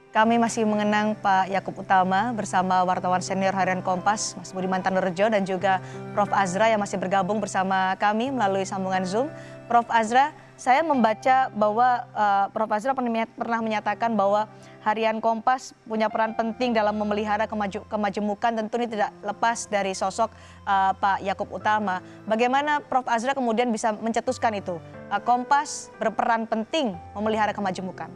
Kami masih mengenang Pak Yakub Utama bersama wartawan senior harian Kompas, Mas Budiman Tanurejo dan juga Prof. Azra yang masih bergabung bersama kami melalui sambungan Zoom. Prof. Azra, saya membaca bahwa Prof. Azra pernah menyatakan bahwa harian Kompas punya peran penting dalam memelihara kemajemukan, tentu ini tidak lepas dari sosok Pak Yakub Utama. Bagaimana Prof. Azra kemudian bisa mencetuskan itu? Kompas berperan penting memelihara kemajemukan.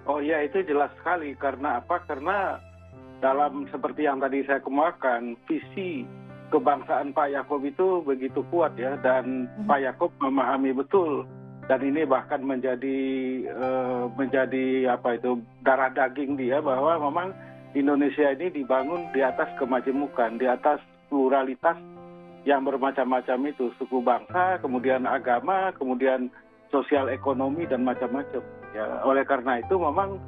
Oh iya, itu jelas sekali. Karena apa? Karena dalam seperti yang tadi saya kemukakan, visi kebangsaan Pak Yakub itu begitu kuat ya, dan Pak Yakub memahami betul, dan ini bahkan menjadi apa itu, darah daging dia, bahwa memang Indonesia ini dibangun di atas kemajemukan, di atas pluralitas yang bermacam-macam itu, suku bangsa, kemudian agama, kemudian sosial ekonomi dan macam-macam. Ya, oleh karena itu memang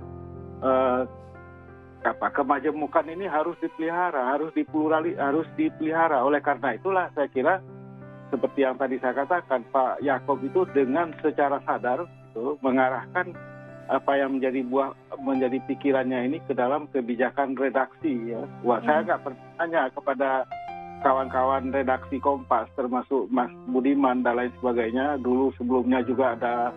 kemajemukan ini harus dipelihara, harus dipelihara. Oleh karena itulah saya kira seperti yang tadi saya katakan, Pak Yakub itu dengan secara sadar itu mengarahkan apa yang menjadi pikirannya ini ke dalam kebijakan redaksi. Ya. Wah, saya nggak bertanya kepada kawan-kawan redaksi Kompas, termasuk Mas Budiman dan lain sebagainya. Dulu sebelumnya juga ada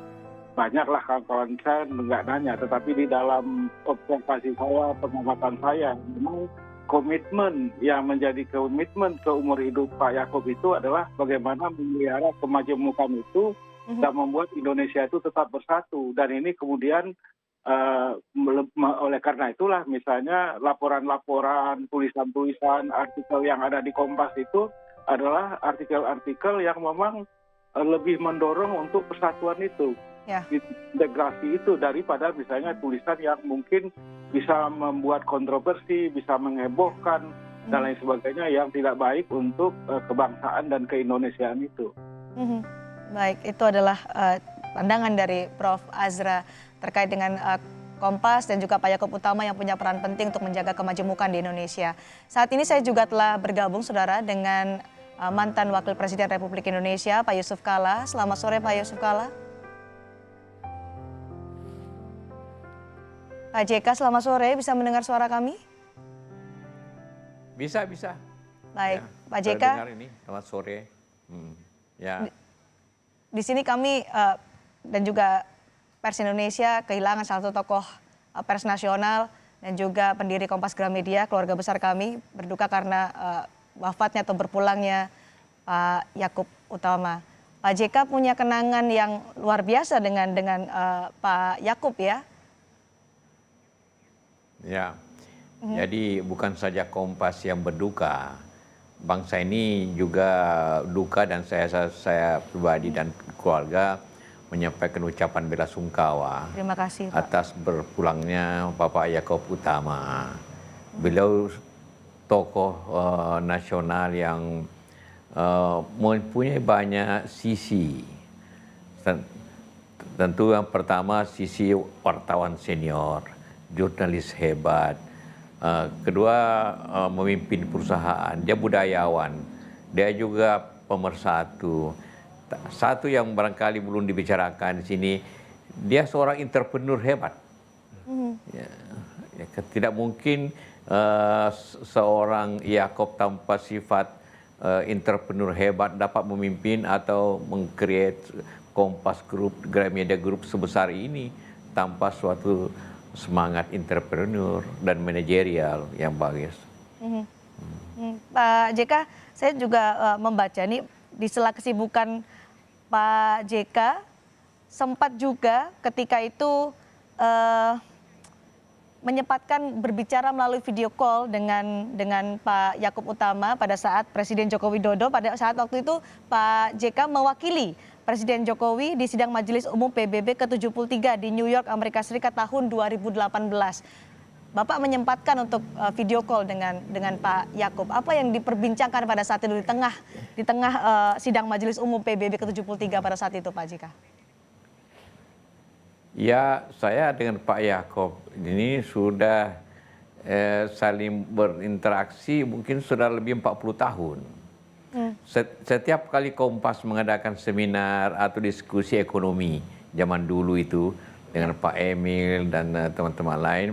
banyaklah kawan-kawan saya nggak nanya, tetapi di dalam observasi saya, pengamatan saya, memang komitmen yang menjadi komitmen seumur hidup Pak Yakub itu adalah bagaimana memelihara kemajemukan itu dan membuat Indonesia itu tetap bersatu. Dan ini kemudian oleh karena itulah misalnya laporan-laporan, tulisan-tulisan, artikel yang ada di Kompas itu adalah artikel-artikel yang memang lebih mendorong untuk persatuan itu. Ya. Integrasi itu daripada misalnya tulisan yang mungkin bisa membuat kontroversi, bisa menghebohkan dan lain sebagainya yang tidak baik untuk kebangsaan dan keindonesiaan itu. Baik, itu adalah pandangan dari Prof. Azra terkait dengan Kompas dan juga Pak Yakub Utama yang punya peran penting untuk menjaga kemajemukan di Indonesia. Saat ini saya juga telah bergabung, saudara, dengan mantan Wakil Presiden Republik Indonesia, Pak Yusuf Kalla. Selamat sore, Pak Yusuf Kalla. Pak JK, selamat sore. Bisa mendengar suara kami? Bisa. Baik, ya, Pak JK. Dengar ini, selamat sore. Ya. Di sini kami dan juga Pers Indonesia kehilangan salah satu tokoh pers nasional dan juga pendiri Kompas Gramedia, keluarga besar kami, berduka karena wafatnya atau berpulangnya Pak Yakub Utama. Pak JK punya kenangan yang luar biasa dengan Pak Yakub ya? Ya, jadi bukan saja Kompas yang berduka, bangsa ini juga duka, dan saya pribadi dan keluarga menyampaikan ucapan bela sungkawa. Terima kasih, Pak. Atas berpulangnya Bapak Yakub Utama. Beliau tokoh nasional yang mempunyai banyak sisi. Tentu yang pertama sisi wartawan senior, jurnalis hebat. Kedua, memimpin perusahaan. Dia budayawan. Dia juga pemersatu. Satu yang barangkali belum dibicarakan di sini, dia seorang entrepreneur hebat. Ya, tidak mungkin seorang Yakub tanpa sifat entrepreneur hebat dapat memimpin atau meng-create Kompas Group, Gramedia Group sebesar ini tanpa suatu semangat entrepreneur dan manajerial yang bagus. Pak JK, saya juga membaca nih di sela kesibukan Pak JK sempat juga ketika itu menyempatkan berbicara melalui video call dengan Pak Yakub Utama pada saat Presiden Joko Widodo. Pada saat waktu itu Pak JK mewakili Presiden Jokowi di sidang Majelis Umum PBB ke-73 di New York, Amerika Serikat tahun 2018. Bapak menyempatkan untuk video call dengan Pak Yakub. Apa yang diperbincangkan pada saat itu di tengah sidang Majelis Umum PBB ke-73 pada saat itu, Pak JK? Ya, saya dengan Pak Yakub ini sudah saling berinteraksi mungkin sudah lebih 40 tahun. Setiap kali Kompas mengadakan seminar atau diskusi ekonomi zaman dulu itu, dengan Pak Emil dan teman-teman lain,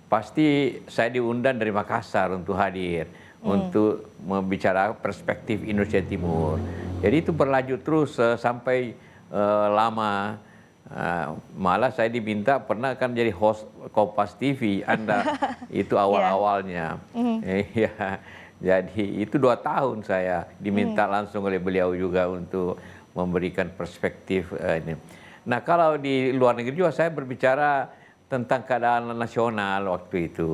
pasti saya diundang dari Makassar untuk hadir untuk membicara perspektif Indonesia Timur. Jadi itu berlanjut terus sampai lama. Malah saya diminta pernah kan jadi host Kompas TV, Anda itu awal-awalnya. Iya. Jadi itu 2 tahun saya diminta langsung oleh beliau juga untuk memberikan perspektif ini. Nah kalau di luar negeri juga saya berbicara tentang keadaan nasional waktu itu.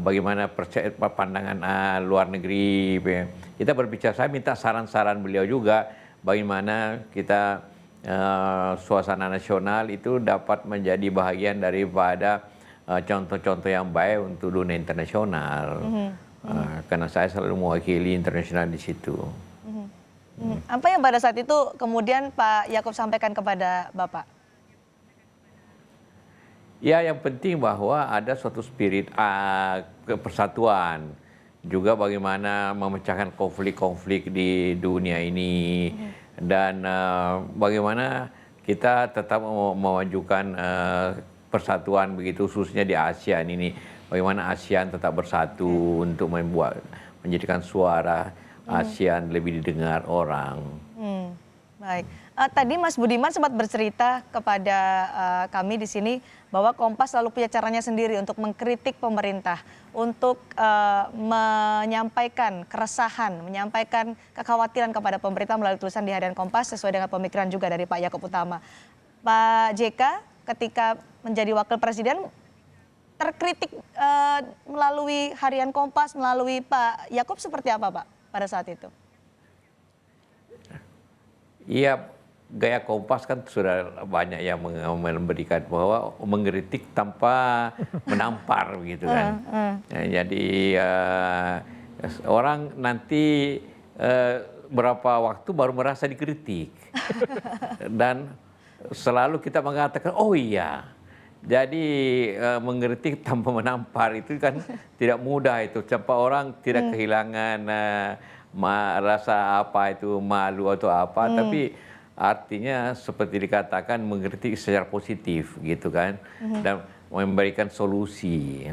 Bagaimana pandangan luar negeri. Kita berbicara, saya minta saran-saran beliau juga bagaimana kita suasana nasional itu dapat menjadi bahagian daripada contoh-contoh yang baik untuk dunia internasional. Karena saya selalu mewakili internasional di situ. Apa yang pada saat itu kemudian Pak Yaakob sampaikan kepada Bapak? Ya, yang penting bahwa ada suatu spirit persatuan. Juga bagaimana memecahkan konflik-konflik di dunia ini. Dan bagaimana kita tetap memajukan persatuan begitu, khususnya di ASEAN ini. Bagaimana ASEAN tetap bersatu untuk menjadikan suara ASEAN lebih didengar orang. Baik. Tadi Mas Budiman sempat bercerita kepada kami di sini bahwa Kompas selalu punya caranya sendiri untuk mengkritik pemerintah, untuk menyampaikan keresahan, menyampaikan kekhawatiran kepada pemerintah melalui tulisan di harian Kompas sesuai dengan pemikiran juga dari Pak Yaakob Utama. Pak JK ketika menjadi wakil presiden terkritik melalui harian Kompas, melalui Pak Yaakob seperti apa Pak pada saat itu? Iya, gaya Kompas kan sudah banyak yang memberikan bahwa mengkritik tanpa menampar gitu kan. Jadi orang nanti berapa waktu baru merasa dikritik. Dan selalu kita mengatakan, oh iya. Jadi mengkritik tanpa menampar itu kan tidak mudah itu. Sampai orang tidak kehilangan rasa apa itu malu atau apa, tapi artinya seperti dikatakan mengkritik secara positif gitu kan, dan memberikan solusi.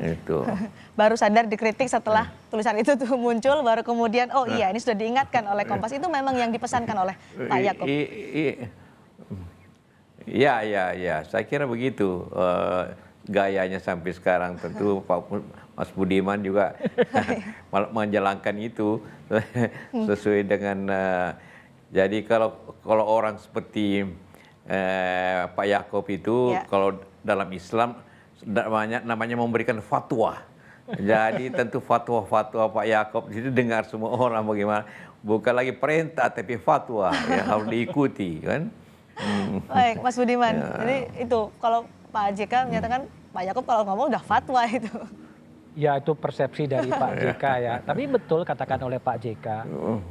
Itu. Baru sadar dikritik setelah tulisan itu tuh muncul, baru kemudian oh iya ini sudah diingatkan oleh Kompas. Itu memang yang dipesankan oleh Pak Yaakob. Ya, saya kira begitu. Gayanya sampai sekarang tentu Pak Mas Budiman juga menjalankan itu sesuai dengan jadi kalau orang seperti Pak Yaakob itu kalau dalam Islam namanya memberikan fatwa. Jadi tentu fatwa Pak Yaakob itu dengar semua orang bagaimana, bukan lagi perintah tapi fatwa yang harus diikuti kan. Baik, Mas Budiman. Jadi itu kalau Pak JK menyatakan Pak Yaakob kalau ngomong udah fatwa itu. Ya itu persepsi dari Pak JK ya. Tapi betul katakan oleh Pak JK.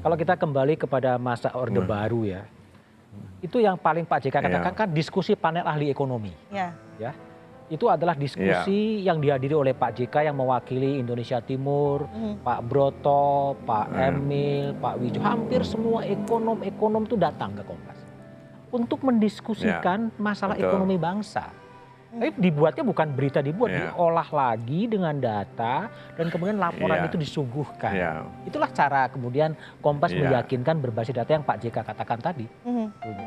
Kalau kita kembali kepada masa Orde Baru ya. Itu yang paling Pak JK katakan kan diskusi panel ahli ekonomi. Ya. Itu adalah diskusi yang dihadiri oleh Pak JK yang mewakili Indonesia Timur, Pak Broto, Pak Emil, Pak Wijo. Hampir semua ekonom itu datang ke Kompas. Untuk mendiskusikan masalah ekonomi bangsa. Tapi dibuatnya bukan berita dibuat, diolah lagi dengan data dan kemudian laporan itu disuguhkan. Itulah cara kemudian Kompas meyakinkan berbasis data yang Pak JK katakan tadi.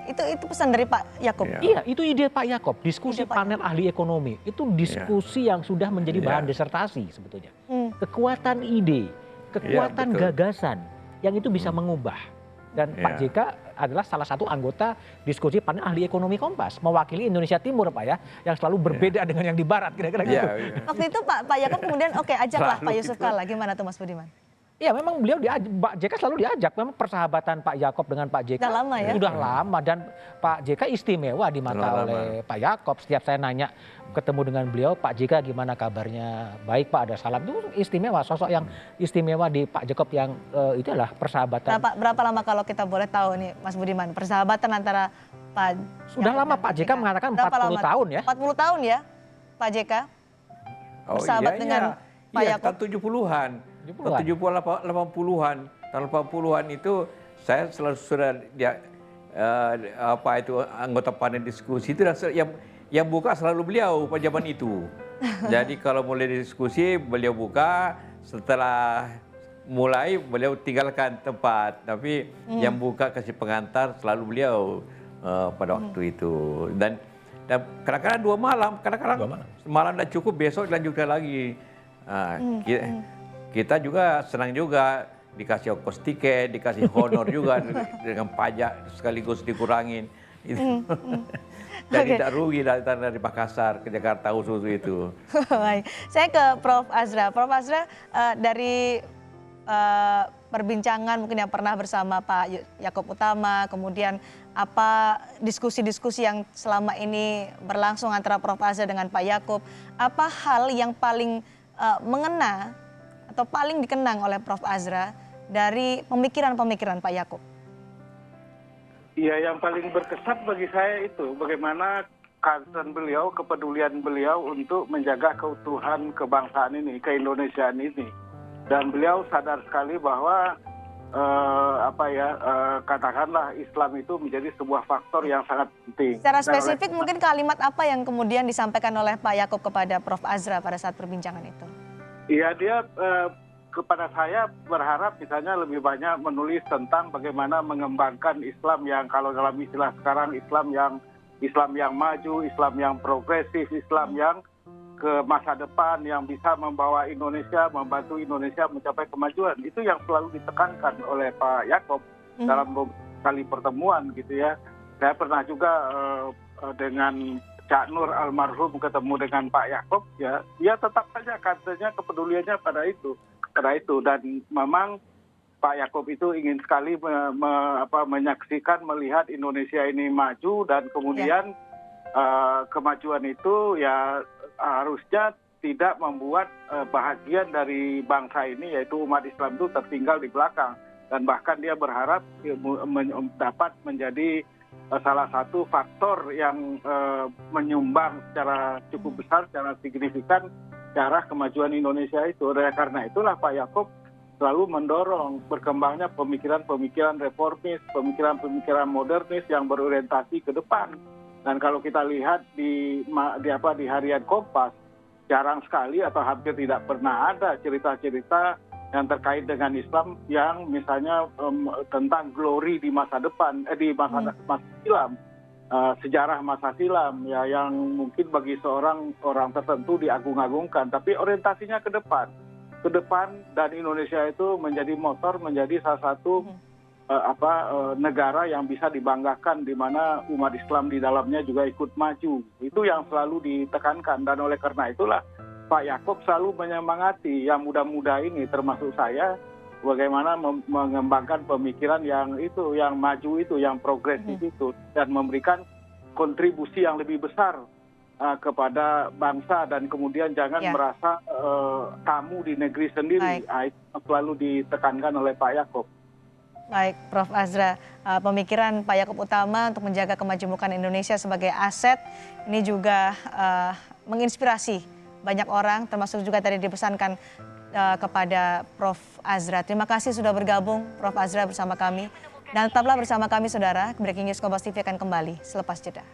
Itu pesan dari Pak Yaakob? Iya, itu ide Pak Yaakob, diskusi panel ahli ekonomi. Itu diskusi yang sudah menjadi bahan disertasi sebetulnya. Kekuatan ide, kekuatan gagasan yang itu bisa mengubah. Dan Pak JK adalah salah satu anggota diskusi panel ahli ekonomi Kompas, mewakili Indonesia Timur Pak ya, yang selalu berbeda dengan yang di Barat kira-kira gitu. Waktu itu Pak Yaakob kemudian ajaklah Pak Yusuf Kalla, gimana tuh Mas Budiman? Iya memang beliau Pak JK selalu diajak, memang persahabatan Pak Yaakob dengan Pak JK sudah lama ya? Sudah lama dan Pak JK istimewa di mata oleh Pak Yaakob. Setiap saya nanya ketemu dengan beliau, Pak JK gimana kabarnya? Baik Pak, ada salam. Itu istimewa, sosok yang istimewa di Pak Yaakob yang itu adalah persahabatan. Berapa lama kalau kita boleh tahu nih Mas Budiman, persahabatan antara Pak Sudah lama Pak JK mengatakan 40 tahun ya. 40 tahun ya Pak JK? Bersahabat dengan Pak Yaakob? Tahun 70-an. 80-an. Tahun 80-an itu saya selalu sudah apa itu anggota panel diskusi itu yang buka selalu beliau pada zaman itu. Jadi kalau mulai diskusi beliau buka, setelah mulai beliau tinggalkan tempat, tapi yang buka kasih pengantar selalu beliau pada waktu itu. Dan kadang-kadang 2 malam, kadang-kadang semalam tidak cukup, besok dilanjutkan lagi. Kita juga senang juga dikasih ongkos tiket, dikasih honor juga dengan pajak sekaligus dikurangin. Itu. Dan tidak rugi dari Makassar ke Jakarta khusus itu. Baik, saya ke Prof. Azra. Prof. Azra, dari perbincangan mungkin yang pernah bersama Pak Yaakob Utama, kemudian apa diskusi-diskusi yang selama ini berlangsung antara Prof. Azra dengan Pak Yaakob, apa hal yang paling mengena atau paling dikenang oleh Prof. Azra dari pemikiran-pemikiran Pak Yaakob? Iya, yang paling berkesan bagi saya itu bagaimana concern beliau, kepedulian beliau untuk menjaga keutuhan kebangsaan ini, keindonesiaan ini. Dan beliau sadar sekali bahwa katakanlah Islam itu menjadi sebuah faktor yang sangat penting. Secara spesifik mungkin kalimat apa yang kemudian disampaikan oleh Pak Yaakob kepada Prof. Azra pada saat perbincangan itu? Iya, dia kepada saya berharap misalnya lebih banyak menulis tentang bagaimana mengembangkan Islam yang kalau dalam istilah sekarang Islam yang maju, Islam yang progresif, Islam yang ke masa depan yang bisa membawa Indonesia, membantu Indonesia mencapai kemajuan. Itu yang selalu ditekankan oleh Pak Yaakob dalam beberapa kali pertemuan gitu ya. Saya pernah juga dengan Cak Nur almarhum ketemu dengan Pak Yaakob, ya, dia tetap saja katanya kepeduliannya pada itu. Dan memang Pak Yaakob itu ingin sekali menyaksikan, melihat Indonesia ini maju dan kemudian kemajuan itu ya harusnya tidak membuat bahagian dari bangsa ini yaitu umat Islam itu tertinggal di belakang. Dan bahkan dia berharap dapat menjadi salah satu faktor yang menyumbang secara cukup besar, secara signifikan ke arah kemajuan Indonesia itu. Oleh karena itulah Pak Yaakob selalu mendorong berkembangnya pemikiran-pemikiran reformis, pemikiran-pemikiran modernis yang berorientasi ke depan. Dan kalau kita lihat di harian Kompas, jarang sekali atau hampir tidak pernah ada cerita-cerita yang terkait dengan Islam yang misalnya tentang glory di masa depan, di masa silam. Sejarah masa silam ya yang mungkin bagi orang tertentu diagung-agungkan, tapi orientasinya ke depan dan Indonesia itu menjadi motor, menjadi salah satu negara yang bisa dibanggakan di mana umat Islam di dalamnya juga ikut maju. Itu yang selalu ditekankan dan oleh karena itulah Pak Yaakob selalu menyemangati yang muda-muda ini termasuk saya bagaimana mengembangkan pemikiran yang maju itu, yang progresif itu, dan memberikan kontribusi yang lebih besar kepada bangsa dan kemudian jangan merasa tamu di negeri sendiri. Itu selalu ditekankan oleh Pak Yaakob. Baik, Prof. Azra, pemikiran Pak Yaakob Utama untuk menjaga kemajemukan Indonesia sebagai aset ini juga menginspirasi banyak orang, termasuk juga tadi dipesankan kepada Prof. Azra. Terima kasih sudah bergabung Prof. Azra bersama kami. Dan tetaplah bersama kami saudara, Breaking News Kompas TV akan kembali selepas jeda.